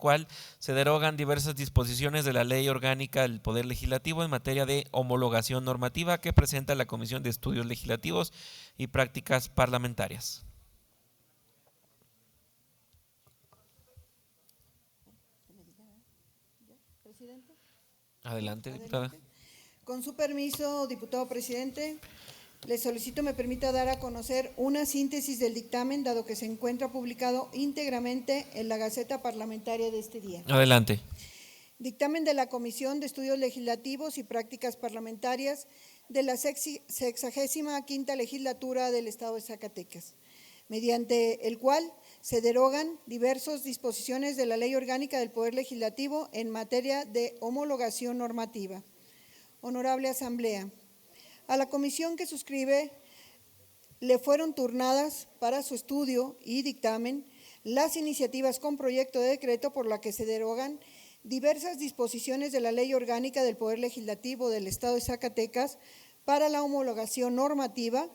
cual se derogan diversas disposiciones de la Ley Orgánica del Poder Legislativo en materia de homologación normativa que presenta la Comisión de Estudios Legislativos y Prácticas Parlamentarias. Adelante, diputada. Con su permiso, diputado presidente, le solicito me permita dar a conocer una síntesis del dictamen, dado que se encuentra publicado íntegramente en la Gaceta Parlamentaria de este día. Adelante. Dictamen de la Comisión de Estudios Legislativos y Prácticas Parlamentarias de la 65ª Legislatura del Estado de Zacatecas, mediante el cual se derogan diversas disposiciones de la Ley Orgánica del Poder Legislativo en materia de homologación normativa. Honorable Asamblea, a la comisión que suscribe le fueron turnadas para su estudio y dictamen las iniciativas con proyecto de decreto por la que se derogan diversas disposiciones de la Ley Orgánica del Poder Legislativo del Estado de Zacatecas para la homologación normativa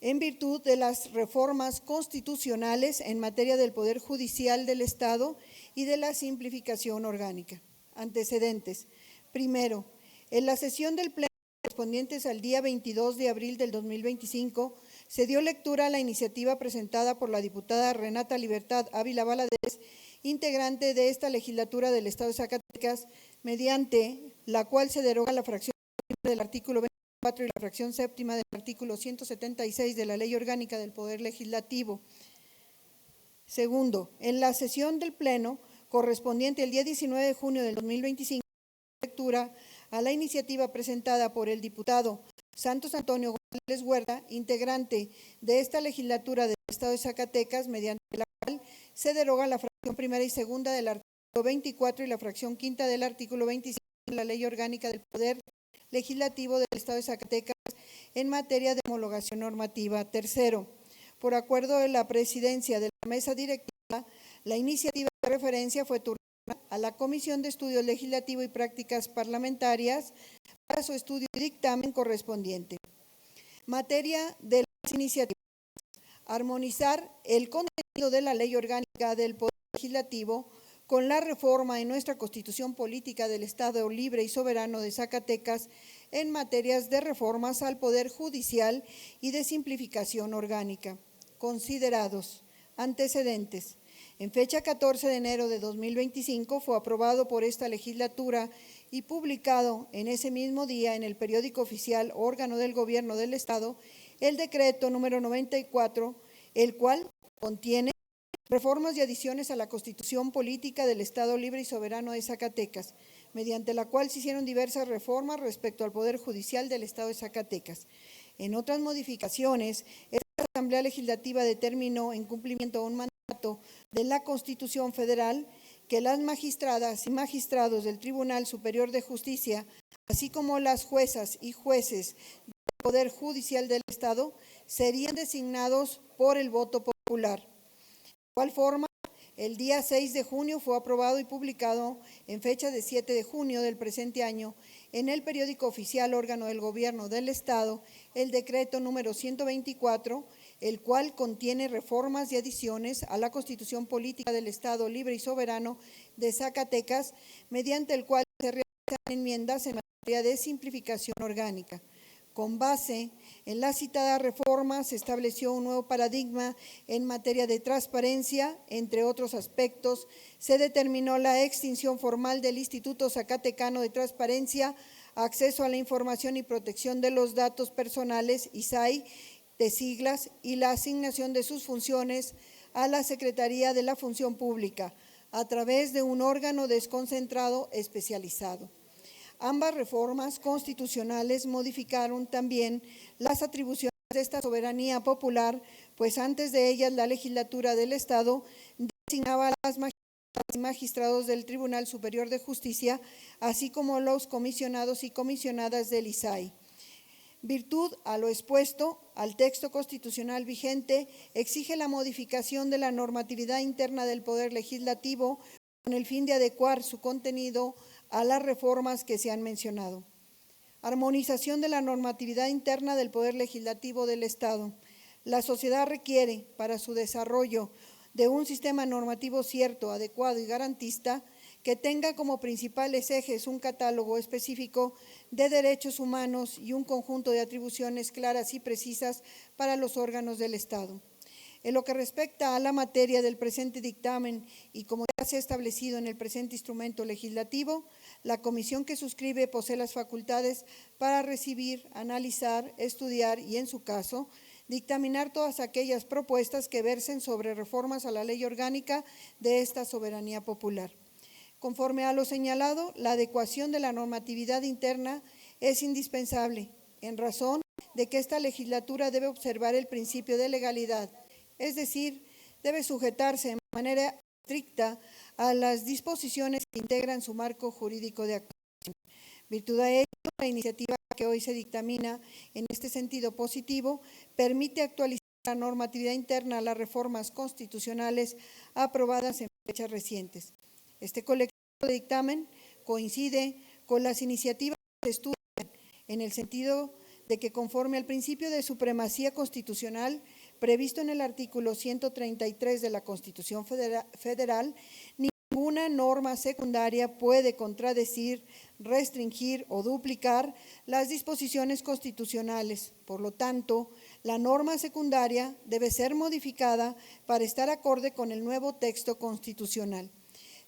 en virtud de las reformas constitucionales en materia del Poder Judicial del Estado y de la simplificación orgánica. Antecedentes. Primero, en la sesión del Pleno correspondientes al día 22 de abril del 2025, se dio lectura a la iniciativa presentada por la diputada Renata Libertad Ávila Valadez, integrante de esta legislatura del Estado de Zacatecas, mediante la cual se deroga la fracción del artículo 24 y la fracción séptima del artículo 176 de la Ley Orgánica del Poder Legislativo. Segundo, en la sesión del Pleno correspondiente el día 19 de junio del 2025, lectura a la iniciativa presentada por el diputado Santos Antonio González Huerta, integrante de esta legislatura del Estado de Zacatecas, mediante la cual se deroga la fracción primera y segunda del artículo 24 y la fracción quinta del artículo 25 de la Ley Orgánica del Poder Legislativo del Estado de Zacatecas en materia de homologación normativa. Tercero, por acuerdo de la presidencia de la mesa directiva, la iniciativa de referencia fue turnada a la Comisión de Estudios Legislativos y Prácticas Parlamentarias para su estudio y dictamen correspondiente. Materia de las iniciativas: armonizar el contenido de la Ley Orgánica del Poder Legislativo con la reforma en nuestra Constitución Política del Estado Libre y Soberano de Zacatecas en materias de reformas al Poder Judicial y de simplificación orgánica. Considerados. Antecedentes. En fecha 14 de enero de 2025 fue aprobado por esta legislatura y publicado en ese mismo día en el periódico oficial órgano del Gobierno del Estado el decreto número 94, el cual contiene reformas y adiciones a la Constitución Política del Estado Libre y Soberano de Zacatecas, mediante la cual se hicieron diversas reformas respecto al Poder Judicial del Estado de Zacatecas. En otras modificaciones, esta Asamblea Legislativa determinó, en cumplimiento a un mandato de la Constitución Federal, que las magistradas y magistrados del Tribunal Superior de Justicia, así como las juezas y jueces del Poder Judicial del Estado, serían designados por el voto popular. De igual forma, el día 6 de junio fue aprobado y publicado en fecha de 7 de junio del presente año en el periódico oficial órgano del Gobierno del Estado el decreto número 124, el cual contiene reformas y adiciones a la Constitución Política del Estado Libre y Soberano de Zacatecas, mediante el cual se realizan enmiendas en materia de simplificación orgánica. Con base en la citada reforma se estableció un nuevo paradigma en materia de transparencia, entre otros aspectos. Se determinó la extinción formal del Instituto Zacatecano de Transparencia, Acceso a la Información y Protección de los Datos Personales, ISAI, de siglas, y la asignación de sus funciones a la Secretaría de la Función Pública, a través de un órgano desconcentrado especializado. Ambas reformas constitucionales modificaron también las atribuciones de esta soberanía popular, pues antes de ellas la legislatura del Estado designaba a las magistradas y magistrados del Tribunal Superior de Justicia, así como los comisionados y comisionadas del ISAI. Virtud a lo expuesto, al texto constitucional vigente exige la modificación de la normatividad interna del Poder Legislativo con el fin de adecuar su contenido a las reformas que se han mencionado. Armonización de la normatividad interna del Poder Legislativo del Estado. La sociedad requiere, para su desarrollo, de un sistema normativo cierto, adecuado y garantista, que tenga como principales ejes un catálogo específico de derechos humanos y un conjunto de atribuciones claras y precisas para los órganos del Estado. En lo que respecta a la materia del presente dictamen y como ya se ha establecido en el presente instrumento legislativo, la comisión que suscribe posee las facultades para recibir, analizar, estudiar y, en su caso, dictaminar todas aquellas propuestas que versen sobre reformas a la ley orgánica de esta soberanía popular. Conforme a lo señalado, la adecuación de la normatividad interna es indispensable, en razón de que esta legislatura debe observar el principio de legalidad, es decir, debe sujetarse de manera estricta a las disposiciones que integran su marco jurídico de actuación. Virtud de ello, la iniciativa que hoy se dictamina en este sentido positivo permite actualizar la normatividad interna a las reformas constitucionales aprobadas en fechas recientes. Este colectivo de dictamen coincide con las iniciativas que se estudian en el sentido de que, conforme al principio de supremacía constitucional previsto en el artículo 133 de la Constitución Federal, ninguna norma secundaria puede contradecir, restringir o duplicar las disposiciones constitucionales. Por lo tanto, la norma secundaria debe ser modificada para estar acorde con el nuevo texto constitucional.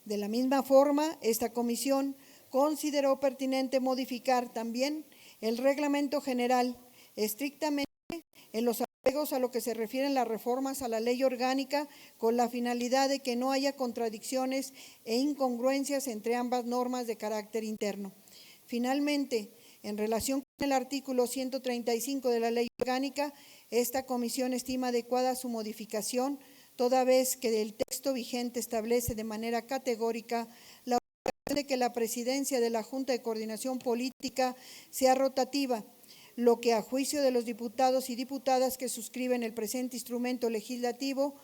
De la misma forma, esta comisión consideró pertinente modificar también el reglamento general, estrictamente en los apegos a lo que se refieren las reformas a la ley orgánica, con la finalidad de que no haya contradicciones e incongruencias entre ambas normas de carácter interno. Finalmente, en relación con el artículo 135 de la ley orgánica, esta comisión estima adecuada su modificación, toda vez que el texto vigente establece de manera categórica la obligación de que la presidencia de la Junta de Coordinación Política sea rotativa, lo que a juicio de los diputados y diputadas que suscriben el presente instrumento legislativo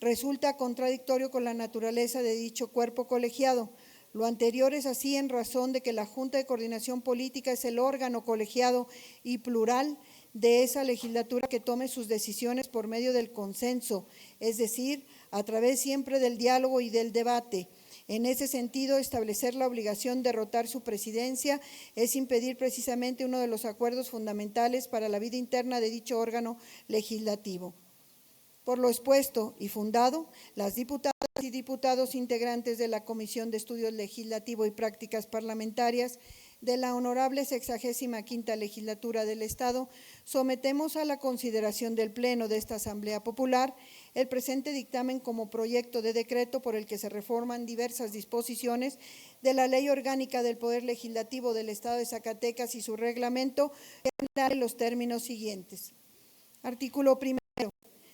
resulta contradictorio con la naturaleza de dicho cuerpo colegiado. Lo anterior es así en razón de que la Junta de Coordinación Política es el órgano colegiado y plural de esa legislatura que tome sus decisiones por medio del consenso, es decir, a través siempre del diálogo y del debate. En ese sentido, establecer la obligación de rotar su presidencia es impedir precisamente uno de los acuerdos fundamentales para la vida interna de dicho órgano legislativo. Por lo expuesto y fundado, las diputadas y diputados integrantes de la Comisión de Estudios Legislativo y Prácticas Parlamentarias de la Honorable 65ª Legislatura del Estado, sometemos a la consideración del Pleno de esta Asamblea Popular el presente dictamen como proyecto de decreto por el que se reforman diversas disposiciones de la Ley Orgánica del Poder Legislativo del Estado de Zacatecas y su reglamento en los términos siguientes. Artículo primero.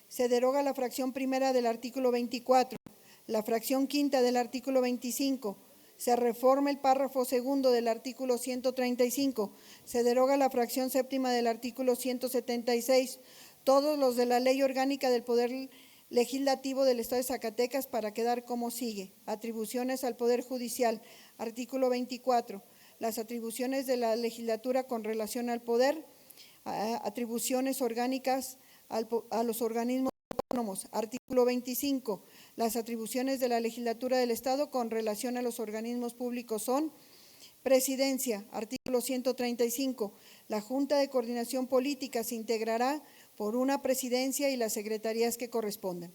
Se deroga la fracción primera del artículo 24, la fracción quinta del artículo 25, se reforma el párrafo segundo del artículo 135, se deroga la fracción séptima del artículo 176, todos los de la Ley Orgánica del Poder Legislativo del Estado de Zacatecas para quedar como sigue. Atribuciones al Poder Judicial, artículo 24, las atribuciones de la legislatura con relación al poder, atribuciones orgánicas a los organismos autónomos. Artículo 25. Las atribuciones de la legislatura del Estado con relación a los organismos públicos son: presidencia. Artículo 135. La Junta de Coordinación Política se integrará por una presidencia y las secretarías que correspondan.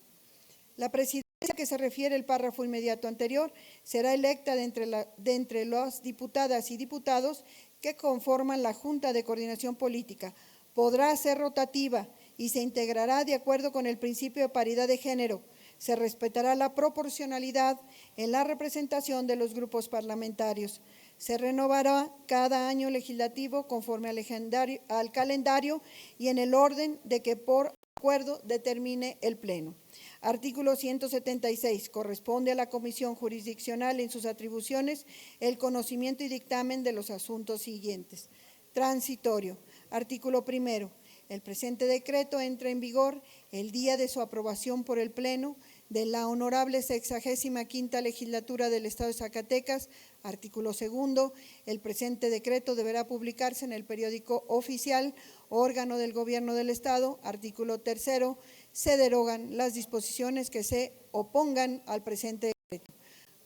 La presidencia que se refiere el párrafo inmediato anterior será electa de entre las diputadas y diputados que conforman la Junta de Coordinación Política. Podrá ser rotativa y se integrará de acuerdo con el principio de paridad de género. Se respetará la proporcionalidad en la representación de los grupos parlamentarios. Se renovará cada año legislativo conforme al calendario y en el orden de que por acuerdo determine el Pleno. Artículo 176. Corresponde a la Comisión Jurisdiccional en sus atribuciones el conocimiento y dictamen de los asuntos siguientes. Transitorio. Artículo primero. El presente decreto entra en vigor el día de su aprobación por el Pleno de la Honorable 65ª Legislatura del Estado de Zacatecas. Artículo segundo. El presente decreto deberá publicarse en el periódico oficial, órgano del Gobierno del Estado. Artículo tercero. se derogan las disposiciones que se opongan al presente decreto.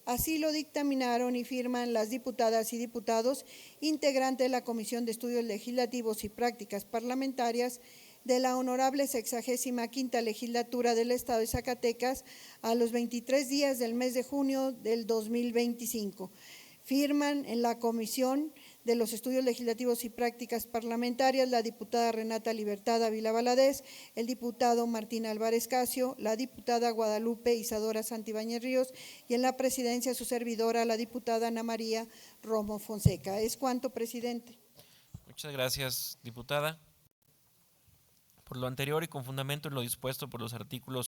Así lo dictaminaron y firman las diputadas y diputados integrantes de la Comisión de Estudios Legislativos y Prácticas Parlamentarias de la Honorable 65ª Legislatura del Estado de Zacatecas a los 23 días del mes de junio del 2025. Firman en la Comisión de los Estudios Legislativos y Prácticas Parlamentarias la diputada Renata Libertad Ávila Valadez, el diputado Martín Álvarez Casio, la diputada Guadalupe Isadora Santibáñez Ríos y en la presidencia su servidora, la diputada Ana María Romo Fonseca. Es cuanto, presidente. Muchas gracias, diputada. Por lo anterior y con fundamento en lo dispuesto por los artículos